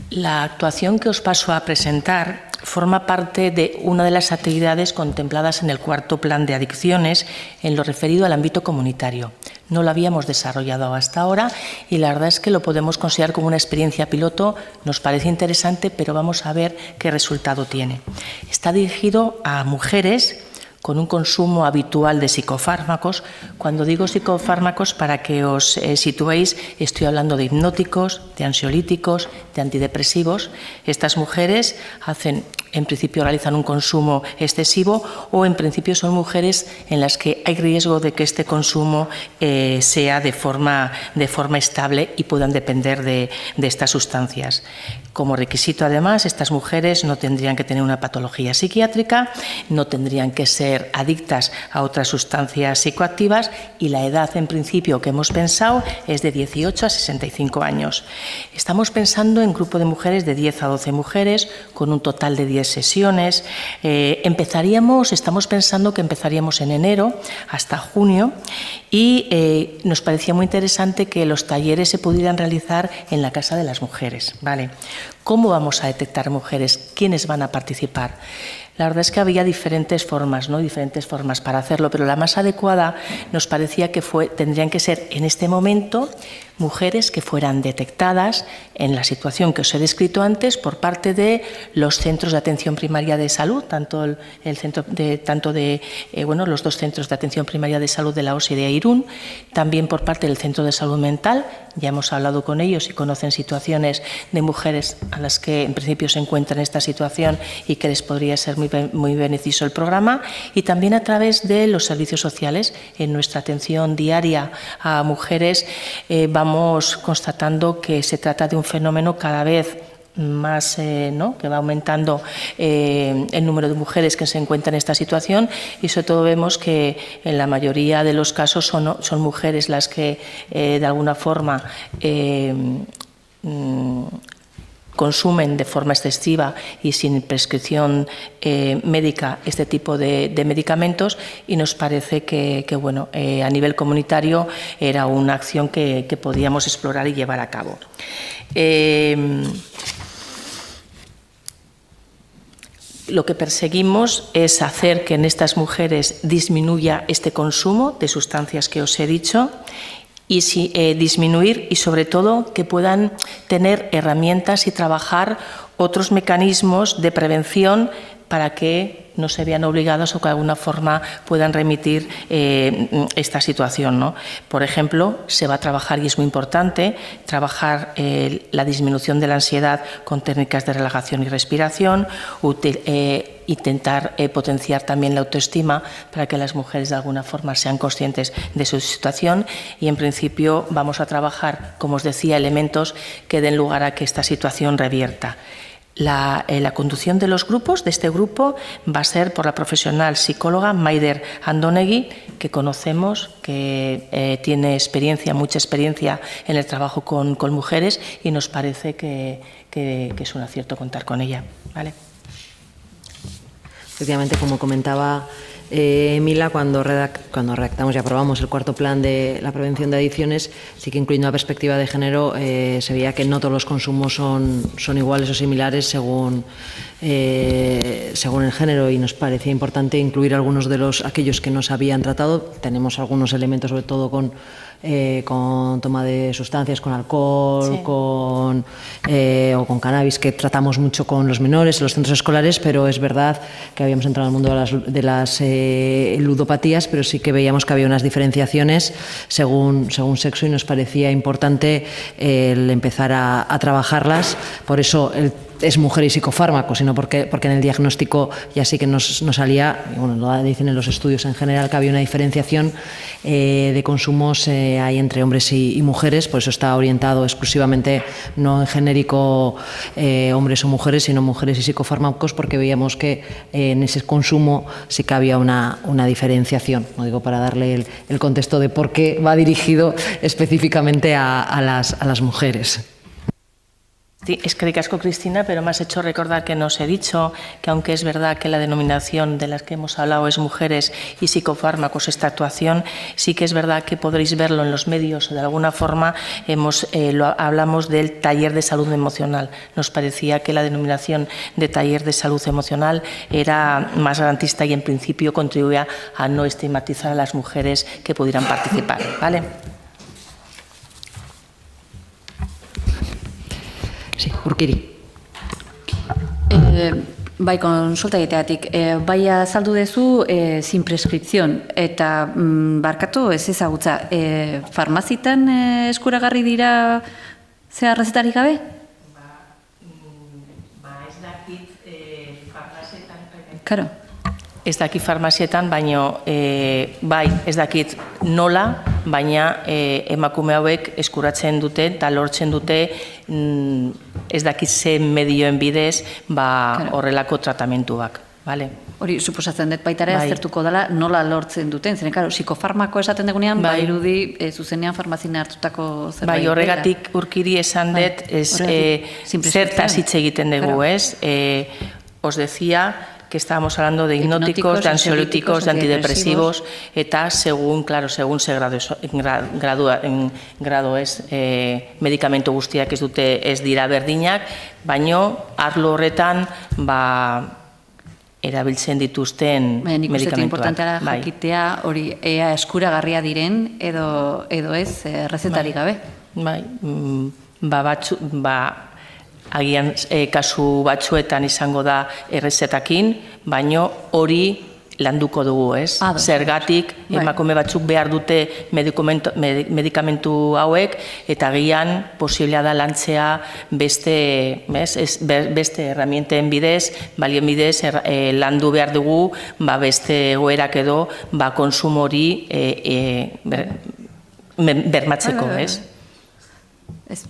La actuación que os paso a presentar forma parte de una de las actividades contempladas en el cuarto plan de adicciones en lo referido al ámbito comunitario. No lo habíamos desarrollado hasta ahora y la verdad es que lo podemos considerar como una experiencia piloto, nos parece interesante, pero vamos a ver qué resultado tiene. Está dirigido a mujeres con un consumo habitual de psicofármacos. Cuando digo psicofármacos, para que os situéis, estoy hablando de hipnóticos, de ansiolíticos, de antidepresivos. Estas mujeres en principio realizan un consumo excesivo o en principio son mujeres en las que hay riesgo de que este consumo sea de forma estable y puedan depender de estas sustancias. Como requisito, además, estas mujeres no tendrían que tener una patología psiquiátrica, no tendrían que ser adictas a otras sustancias psicoactivas y la edad, en principio, que hemos pensado es de 18 a 65 años. Estamos pensando en grupo de mujeres de 10 a 12 mujeres con un total de 10 sesiones. Estamos pensando que empezaríamos en enero hasta junio y nos parecía muy interesante que los talleres se pudieran realizar en la Casa de las Mujeres, ¿vale? ¿Cómo vamos a detectar mujeres? ¿Quiénes van a participar? La verdad es que había diferentes formas, ¿no? Diferentes formas para hacerlo, pero la más adecuada nos parecía que tendrían que ser en este momento mujeres que fueran detectadas en la situación que os he descrito antes por parte de los centros de atención primaria de salud, tanto los dos centros de atención primaria de salud de la OSI de Irún, también por parte del Centro de Salud Mental. Ya hemos hablado con ellos y conocen situaciones de mujeres a las que en principio se encuentran en esta situación y que les podría ser muy beneficioso el programa, y también a través de los servicios sociales. En nuestra atención diaria a mujeres vamos constatando que se trata de un fenómeno cada vez más, que va aumentando el número de mujeres que se encuentran en esta situación, y sobre todo vemos que en la mayoría de los casos son mujeres las que de alguna forma consumen de forma excesiva y sin prescripción médica este tipo de medicamentos, y nos parece que a nivel comunitario era una acción que podíamos explorar y llevar a cabo. Lo que perseguimos es hacer que en estas mujeres disminuya este consumo de sustancias que os he dicho, y disminuir y sobre todo que puedan tener herramientas y trabajar otros mecanismos de prevención para que no se vean obligados o que de alguna forma puedan remitir esta situación, ¿no? Por ejemplo, se va a trabajar, y es muy importante, trabajar la disminución de la ansiedad con técnicas de relajación y respiración, intentar potenciar también la autoestima para que las mujeres de alguna forma sean conscientes de su situación, y en principio vamos a trabajar, como os decía, elementos que den lugar a que esta situación revierta. La conducción de los grupos, de este grupo, va a ser por la profesional psicóloga Maider Andonegui, que conocemos, que tiene mucha experiencia en el trabajo con mujeres, y nos parece que es un acierto contar con ella, ¿vale? Efectivamente, como comentaba Mila, cuando redactamos y aprobamos el cuarto plan de la prevención de adicciones, sí que incluyendo la perspectiva de género, se veía que no todos los consumos son iguales o similares según el género, y nos parecía importante incluir algunos de aquellos que no se habían tratado. Tenemos algunos elementos, sobre todo con con toma de sustancias, con alcohol, o con cannabis, que tratamos mucho con los menores en los centros escolares, pero es verdad que habíamos entrado al mundo de las ludopatías, pero sí que veíamos que había unas diferenciaciones según sexo y nos parecía importante el empezar a trabajarlas. Por eso es mujer y psicofármaco, sino porque en el diagnóstico ya sí que nos salía, y bueno, lo dicen en los estudios en general, que había una diferenciación de consumos ahí entre hombres y mujeres, por eso está orientado exclusivamente, no en genérico hombres o mujeres, sino mujeres y psicofármacos, porque veíamos que en ese consumo sí que había una diferenciación, no digo para darle el contexto de por qué va dirigido específicamente a las mujeres. Sí, es que ricasco, Cristina, pero me has hecho recordar que nos he dicho que aunque es verdad que la denominación de las que hemos hablado es mujeres y psicofármacos, esta actuación, sí que es verdad que podréis verlo en los medios o de alguna forma hablamos del taller de salud emocional. Nos parecía que la denominación de taller de salud emocional era más garantista y en principio contribuía a no estigmatizar a las mujeres que pudieran participar, ¿vale? Sí, Urkiri. Bai, konsulta egiteatik, bai azaldu dezu sin prescripción, eta barkatu ez ezagutza, farmazitan eskuragarri dira zea rezetarik gabe? Ez dakit farmazietan... Karo. Ez dakit farmazietan, baina bai, ez dakit nola, baina emakume hauek eskuratzen dute eta lortzen dute ez dakit ze medioen bidez horrelako tratamentuak. Hori, suposatzen dut baitare aztertuko dela nola lortzen duten, zeren, karo, psikofarmako esaten degunean, irudi zuzenean farmazina hartutako zerbait. Bai, horregatik Urkiri esan dut, zertaz hitz egiten dugu, ez? Os decía que estábamos hablando de hipnóticos, de ansiolíticos, de antidepresivos, eta según ze grado ez, medikamentu guztiak ez dira berdinak, baino arlo horretan erabiltzen dituzten medikamentuak. Nik uste importantea jakitea hori ea eskuragarria diren edo ez rezetarik gabe. Bai, agian kasu batzuetan izango da errezetakin, baino hori landuko dugu, ez? Zergatik emakume batzuk behar dute medikamentu hauek, eta agian posiblea da lantzea beste herramienten bidez, balien bidez landu behar dugu beste egoerak edo konsumo hori bermatzeko, ez? Ez.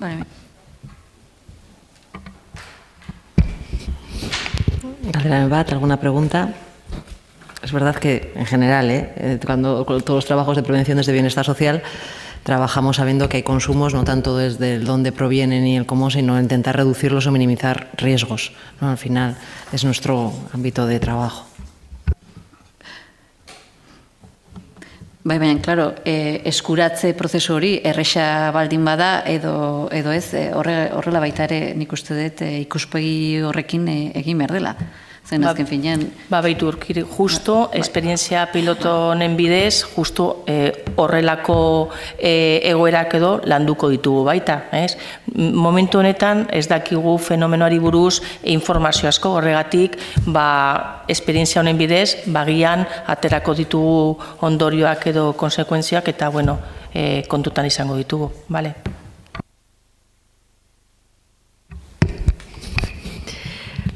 Bale, ¿Alguna pregunta? Es verdad que, en general, cuando todos los trabajos de prevención desde bienestar social trabajamos sabiendo que hay consumos, no tanto desde el dónde provienen y el cómo, sino intentar reducirlos o minimizar riesgos, ¿no? Al final es nuestro ámbito de trabajo. Baina, claro, eskuratze prozesu hori erresa baldin bada edo ez, horrela baita ere nik uste dut ikuspegi horrekin egin behar dela. Zen azken finean... Baitu Urkiri, justo esperientzia piloto honen bidez, justo horrelako egoerak edo landuko ditugu baita. Momentu honetan ez dakigu fenomenoari buruz informazio asko, horregatik esperientzia honen bidez, bagian aterako ditugu ondorioak edo konsekuentziak eta kontutan izango ditugu.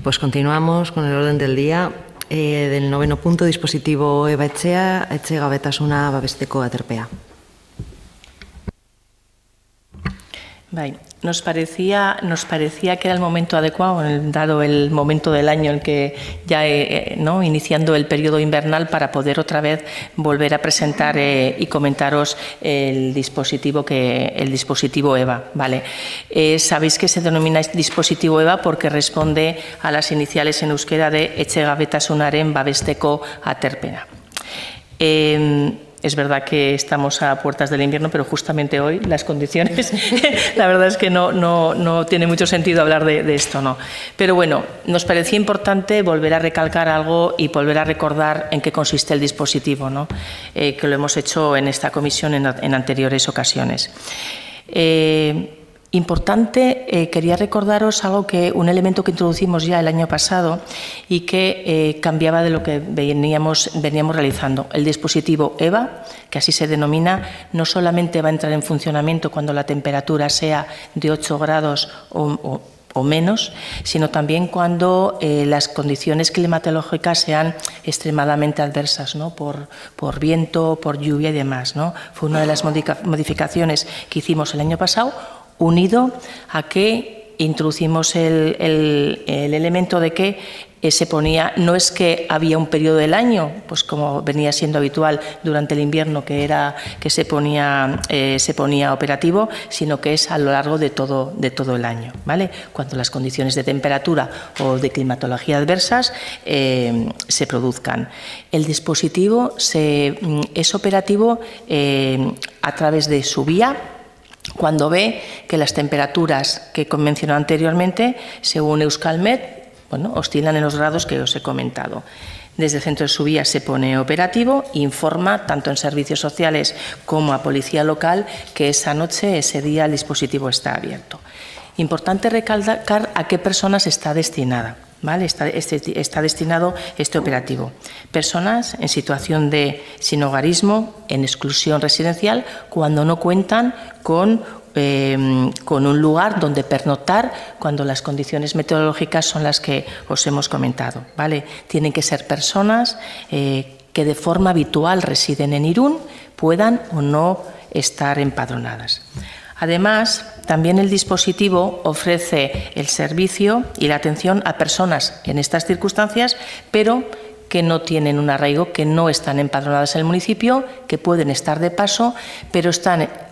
Pues continuamos con el orden del día. Del 9º punto, dispositivo Eva Etxea, etxegabetasuna babesteko aterpea. Nos parecía que era el momento adecuado, dado el momento del año en que ya iniciando el periodo invernal, para poder otra vez volver a presentar y comentaros el dispositivo EVA. Sabéis que se denomina dispositivo EVA porque responde a las iniciales en euskera de etxegabetasunaren babesteko aterpena. es verdad que estamos a puertas del invierno, pero justamente hoy las condiciones, la verdad es que no tiene mucho sentido hablar de esto, ¿no? Pero bueno, nos parecía importante volver a recalcar algo y volver a recordar en qué consiste el dispositivo, ¿no? Que lo hemos hecho en esta comisión en anteriores ocasiones. Importante, quería recordaros un elemento que introducimos ya el año pasado y que cambiaba de lo que veníamos realizando. El dispositivo EVA, que así se denomina, no solamente va a entrar en funcionamiento cuando la temperatura sea de 8 grados o menos, sino también cuando las condiciones climatológicas sean extremadamente adversas, ¿no? Por viento, por lluvia y demás, ¿no? Fue una de las modificaciones que hicimos el año pasado, unido a que introducimos el elemento de que se ponía, no es que había un periodo del año, pues como venía siendo habitual durante el invierno que se ponía operativo, sino que es a lo largo de todo el año, ¿vale? Cuando las condiciones de temperatura o de climatología adversas se produzcan. El dispositivo es operativo a través de su vía, cuando ve que las temperaturas que mencioné anteriormente, según Euskalmet, oscilan en los grados que os he comentado. Desde el centro de su vía se pone operativo, informa tanto en servicios sociales como a policía local que esa noche, ese día, el dispositivo está abierto. Importante recalcar a qué personas está destinada. ¿Vale? Está destinado este operativo. Personas en situación de sinhogarismo, en exclusión residencial, cuando no cuentan con un lugar donde pernoctar cuando las condiciones meteorológicas son las que os hemos comentado, ¿vale? Tienen que ser personas que de forma habitual residen en Irún, puedan o no estar empadronadas. Además, también el dispositivo ofrece el servicio y la atención a personas en estas circunstancias, pero que no tienen un arraigo, que no están empadronadas en el municipio, que pueden estar de paso, pero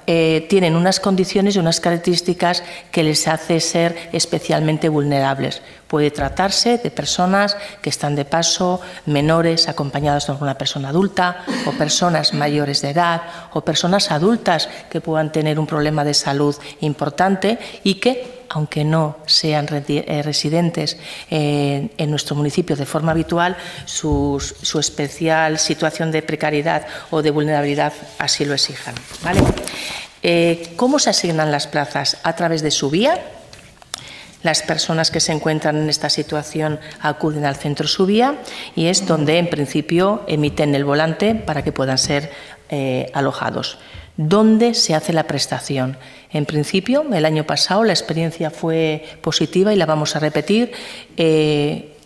tienen unas condiciones y unas características que les hace ser especialmente vulnerables. Puede tratarse de personas que están de paso, menores acompañados de alguna persona adulta, o personas mayores de edad, o personas adultas que puedan tener un problema de salud importante y que, aunque no sean residentes en nuestro municipio de forma habitual, su especial situación de precariedad o de vulnerabilidad así lo exijan, ¿vale? ¿Cómo se asignan las plazas? A través de su vía. Las personas que se encuentran en esta situación acuden al centro Subía y es donde, en principio, emiten el volante para que puedan ser alojados. ¿Dónde se hace la prestación? En principio, el año pasado la experiencia fue positiva y la vamos a repetir.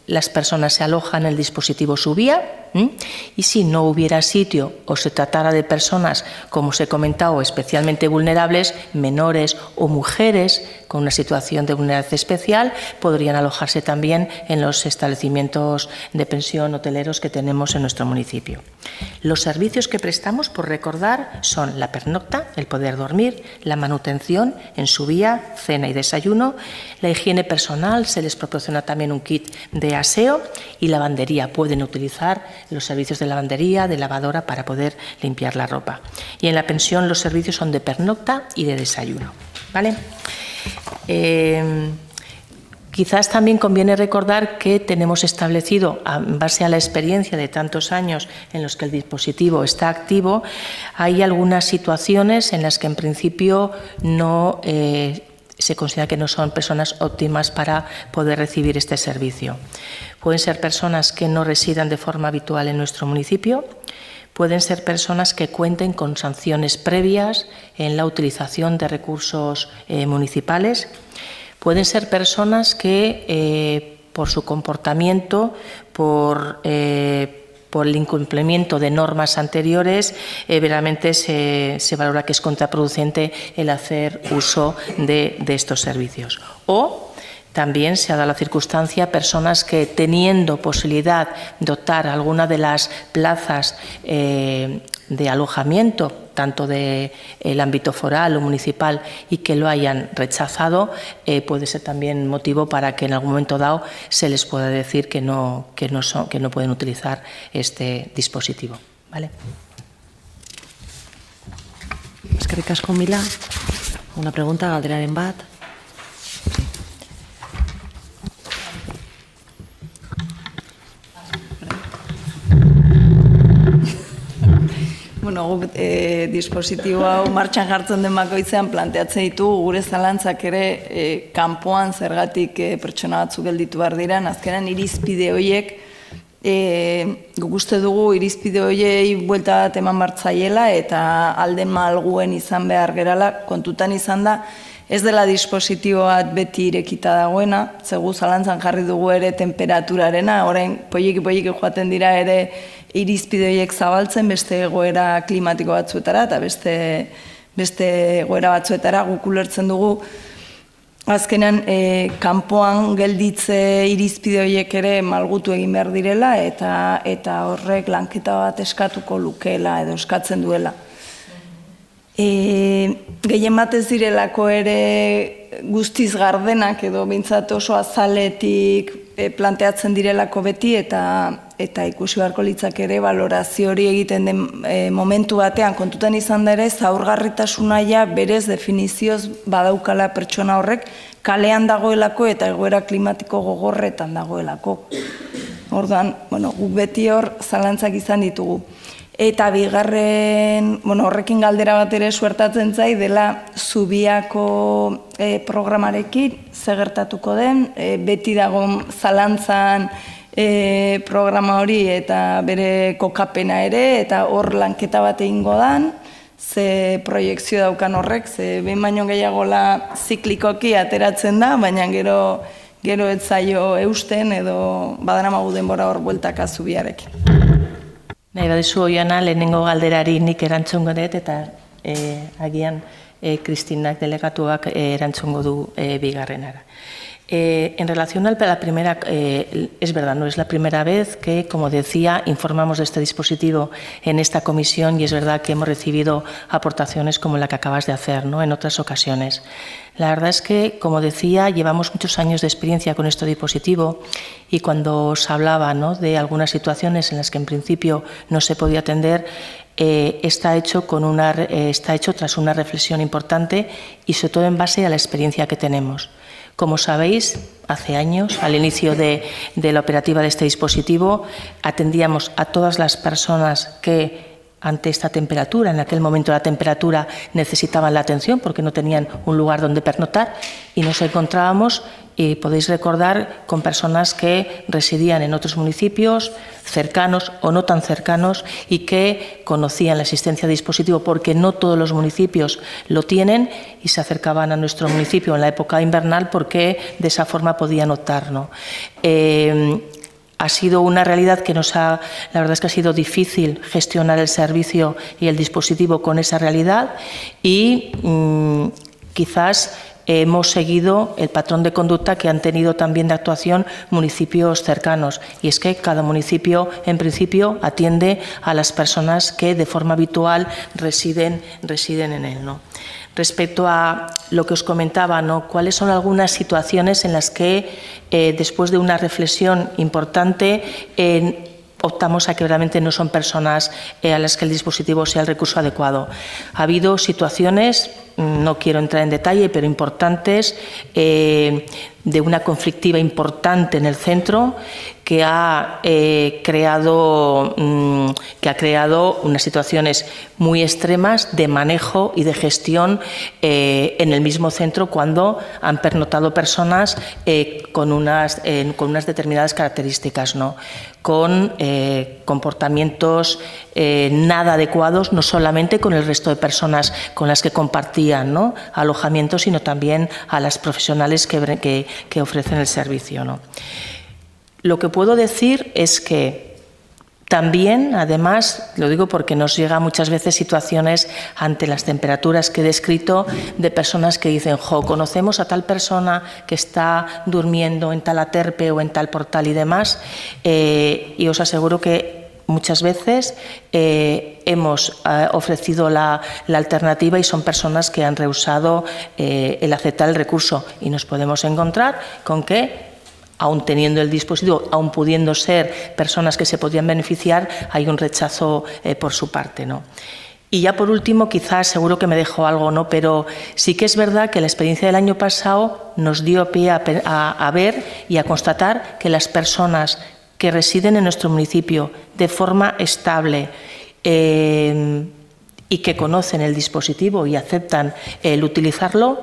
Las personas se alojan en el dispositivo Subía y si no hubiera sitio o se tratara de personas, como os he comentado, especialmente vulnerables, menores o mujeres con una situación de vulnerabilidad especial, podrían alojarse también en los establecimientos de pensión hoteleros que tenemos en nuestro municipio. Los servicios que prestamos, por recordar, son la pernocta, el poder dormir, la manutención en su vía, cena y desayuno, la higiene personal, se les proporciona también un kit de aseo y lavandería. Pueden utilizar los servicios de lavandería, de lavadora para poder limpiar la ropa. Y en la pensión los servicios son de pernocta y de desayuno, ¿vale? Quizás también conviene recordar que tenemos establecido, en base a la experiencia de tantos años en los que el dispositivo está activo, hay algunas situaciones en las que en principio no se considera que no son personas óptimas para poder recibir este servicio. Pueden ser personas que no residan de forma habitual en nuestro municipio, pueden ser personas que cuenten con sanciones previas en la utilización de recursos municipales, pueden ser personas que por su comportamiento, por el incumplimiento de normas anteriores, verdaderamente se valora que es contraproducente el hacer uso de estos servicios. O también se ha dado la circunstancia personas que, teniendo posibilidad de optar a alguna de las plazas de alojamiento, tanto del ámbito foral o municipal, y que lo hayan rechazado, puede ser también motivo para que en algún momento dado se les pueda decir que no pueden utilizar este dispositivo, ¿vale? Eskerrik asko, Mila. Una pregunta, galderaren bat. Bueno, dispositibo hau martxan jartzen den bakoitzean planteatzen ditugu gure zalantzak ere kanpoan zergatik pertsona batzuk gelditu behar dira, azkenan irizpide horiek guk uste dugu irizpide horiei buelta bat eman bartzaiela eta alde malguen izan behar gerala, kontutan izan da, ez dela dispositibo bat beti irekita dagoena, zegu zalantzan jarri dugu ere temperaturarena, orain poieki joaten dira ere irizpide horiek zabaltzen beste egoera klimatiko batzuetara eta beste egoera batzuetara guk ulertzen dugu. Azkenan, kanpoan gelditze irizpide horiek ere malgutu egin behar direla eta horrek lanketa bat eskatuko lukeela edo eskatzen duela. Gehien batez direlako ere guztiz gardenak edo behintzat oso azaletik planteatzen direlako beti eta ikusi beharko litzak ere balorazio hori egiten den momentu batean kontutan izan da ere zaurgarritasuna ja berez definizioz badaukala pertsona horrek kalean dagoelako eta egoera klimatiko gogorretan dagoelako. Orduan, guk beti hor zalantzak izan ditugu. Eta bigarren, horrekin galdera bat ere suertatzen zai dela Zubiako programarekin gertatuko den, beti dago zalantzan programa hori eta bere kokapena ere, eta hor lanketa bat egingo dan, ze proiekzio daukan horrek, ze behin baino gehiagola ziklikoki ateratzen da, baina gero ez zaio eusten edo badaramagu denbora hor bueltaka Zubiarekin. Nahi badizu Oiana, lehenengo galderari nik erantzungo dut eta agian Kristinak delegatuak erantzungo du bigarrenara. En relación a la primera, es verdad, no es la primera vez que, como decía, informamos de este dispositivo en esta comisión y es verdad que hemos recibido aportaciones como la que acabas de hacer, ¿no?, en otras ocasiones. La verdad es que, como decía, llevamos muchos años de experiencia con este dispositivo y cuando os hablaba, ¿no?, de algunas situaciones en las que en principio no se podía atender, está hecho tras una reflexión importante y sobre todo en base a la experiencia que tenemos. Como sabéis, hace años, al inicio de la operativa de este dispositivo, atendíamos a todas las personas que ante esta temperatura, en aquel momento la temperatura, necesitaban la atención porque no tenían un lugar donde pernoctar y nos encontrábamos, y podéis recordar, con personas que residían en otros municipios cercanos o no tan cercanos y que conocían la existencia de dispositivo porque no todos los municipios lo tienen y se acercaban a nuestro municipio en la época invernal porque de esa forma podían optar, ¿no? Ha sido una realidad que la verdad es que ha sido difícil gestionar el servicio y el dispositivo con esa realidad y quizás hemos seguido el patrón de conducta que han tenido también de actuación municipios cercanos y es que cada municipio en principio atiende a las personas que de forma habitual residen en él, ¿no? Respecto a lo que os comentaba, ¿no?, cuáles son algunas situaciones en las que después de una reflexión importante optamos a que realmente no son personas a las que el dispositivo sea el recurso adecuado. Ha habido situaciones, no quiero entrar en detalle, pero importantes, de una conflictiva importante en el centro que ha creado unas situaciones muy extremas de manejo y de gestión en el mismo centro cuando han pernoctado personas con unas determinadas características, ¿no?, con comportamientos nada adecuados, no solamente con el resto de personas con las que compartían, ¿no?, alojamiento, sino también a las profesionales que ofrecen el servicio, ¿no? Lo que puedo decir es que también, además, lo digo porque nos llega muchas veces situaciones ante las temperaturas que he descrito de personas que dicen, conocemos a tal persona que está durmiendo en tal aterpe o en tal portal y demás, y os aseguro que muchas veces hemos ofrecido la alternativa y son personas que han rehusado el aceptar el recurso y nos podemos encontrar con que aún teniendo el dispositivo, aún pudiendo ser personas que se podrían beneficiar, hay un rechazo por su parte, ¿no? Y ya por último, quizás, seguro que me dejo algo, ¿no? Pero sí que es verdad que la experiencia del año pasado nos dio pie a ver y a constatar que las personas que residen en nuestro municipio de forma estable y que conocen el dispositivo y aceptan el utilizarlo,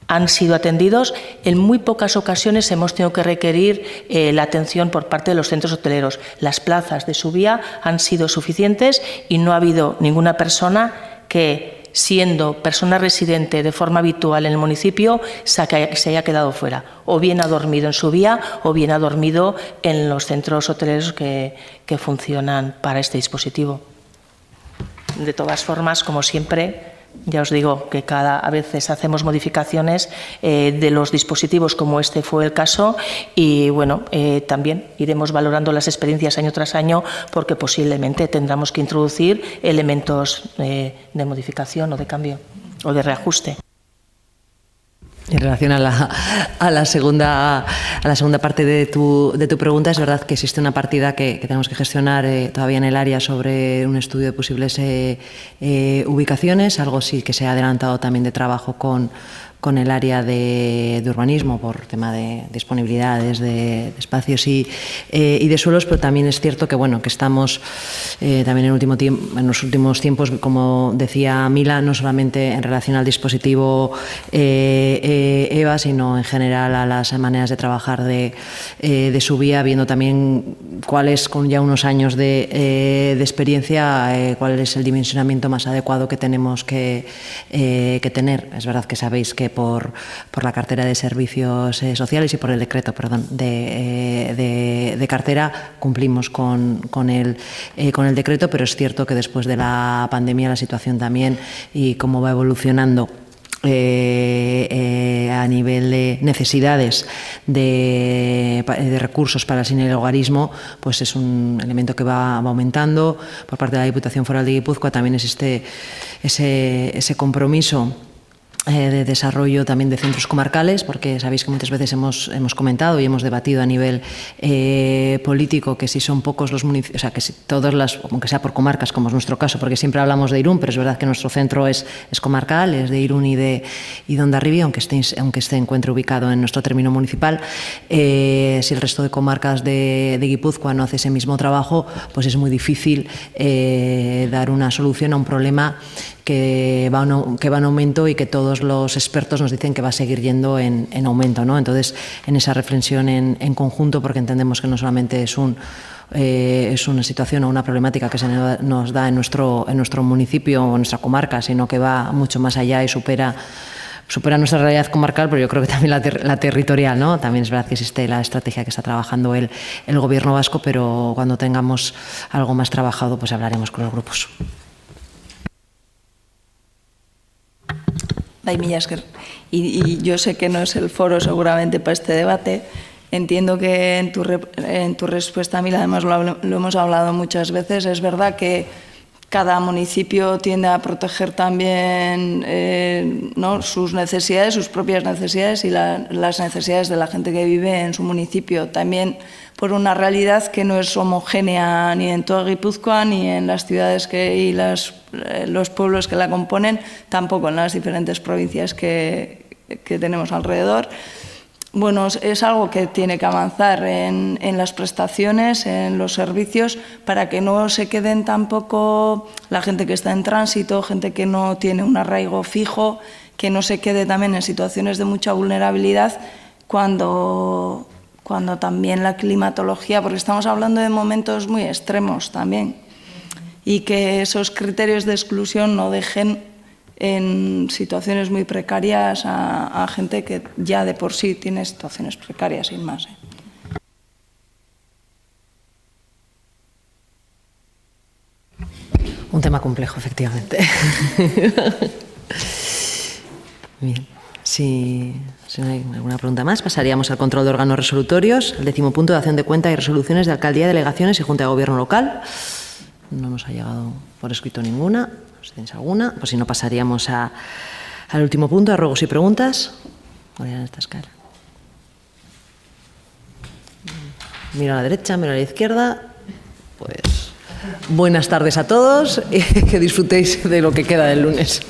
han sido atendidos. En muy pocas ocasiones hemos tenido que requerir la atención por parte de los centros hoteleros. Las plazas de Subía han sido suficientes y no ha habido ninguna persona que, siendo persona residente de forma habitual en el municipio, se haya quedado fuera. O bien ha dormido en Subía o bien ha dormido en los centros hoteleros que funcionan para este dispositivo. De todas formas, como siempre, ya os digo que a veces hacemos modificaciones de los dispositivos, como este fue el caso, y bueno, también iremos valorando las experiencias año tras año, porque posiblemente tendremos que introducir elementos de modificación o de cambio o de reajuste. En relación a la segunda parte de tu pregunta, es verdad que existe una partida que tenemos que gestionar todavía en el área sobre un estudio de posibles ubicaciones, algo sí que se ha adelantado también de trabajo con el área de urbanismo por tema de disponibilidades de espacios y de suelos, pero también es cierto que bueno, que estamos también en los últimos tiempos, como decía Mila, no solamente en relación al dispositivo EVA, sino en general a las maneras de trabajar de Subía, viendo también cuál es, con ya unos años de experiencia, cuál es el dimensionamiento más adecuado que tenemos que tener. Es verdad que sabéis que por la cartera de servicios sociales y por el decreto, de cartera cumplimos con el decreto, pero es cierto que después de la pandemia la situación también y cómo va evolucionando a nivel de necesidades de recursos para el hogarismo, pues es un elemento que va aumentando. Por parte de la Diputación Foral de Guipúzcoa también existe ese compromiso de desarrollo también de centros comarcales, porque sabéis que muchas veces hemos comentado y hemos debatido a nivel político que si son pocos los municipios, o sea, que si todas las, aunque sea por comarcas, como es nuestro caso, porque siempre hablamos de Irún, pero es verdad que nuestro centro es comarcal, es de Irún y de Hondarribia, aunque se encuentre ubicado en nuestro término municipal. Si el resto de comarcas de Guipúzcoa no hace ese mismo trabajo, pues es muy difícil dar una solución a un problema que va en aumento y que todos los expertos nos dicen que va a seguir yendo en aumento, ¿no? Entonces, en esa reflexión en conjunto, porque entendemos que no solamente es una situación o una problemática que se nos da en nuestro municipio o en nuestra comarca, sino que va mucho más allá y supera nuestra realidad comarcal, pero yo creo que también la territorial, ¿no? También es verdad que existe la estrategia que está trabajando el Gobierno vasco, pero cuando tengamos algo más trabajado, pues hablaremos con los grupos. Mila esker. Y yo sé que no es el foro seguramente para este debate. Entiendo que en tu respuesta, Mila, además lo hemos hablado muchas veces, es verdad que cada municipio tiende a proteger también ¿no? sus necesidades, sus propias necesidades y las necesidades de la gente que vive en su municipio. También por una realidad que no es homogénea ni en toda Guipúzcoa, ni en las ciudades y los pueblos que la componen, tampoco en las diferentes provincias que tenemos alrededor. Bueno, es algo que tiene que avanzar en las prestaciones, en los servicios, para que no se queden tampoco la gente que está en tránsito, gente que no tiene un arraigo fijo, que no se quede también en situaciones de mucha vulnerabilidad cuando también la climatología, porque estamos hablando de momentos muy extremos también, y que esos criterios de exclusión no dejen en situaciones muy precarias a gente que ya de por sí tiene situaciones precarias, sin más. Un tema complejo, efectivamente. Bien, si no hay alguna pregunta más, pasaríamos al control de órganos resolutorios, el 10º punto, de dación de cuenta y resoluciones de alcaldía, delegaciones y Junta de Gobierno local. No nos ha llegado por escrito ninguna. Si tenéis alguna, pues si no, pasaríamos al último punto, a ruegos y preguntas. Voy a esta escala. Miro a la derecha, miro a la izquierda. Pues Buenas tardes a todos y que disfrutéis de lo que queda del lunes.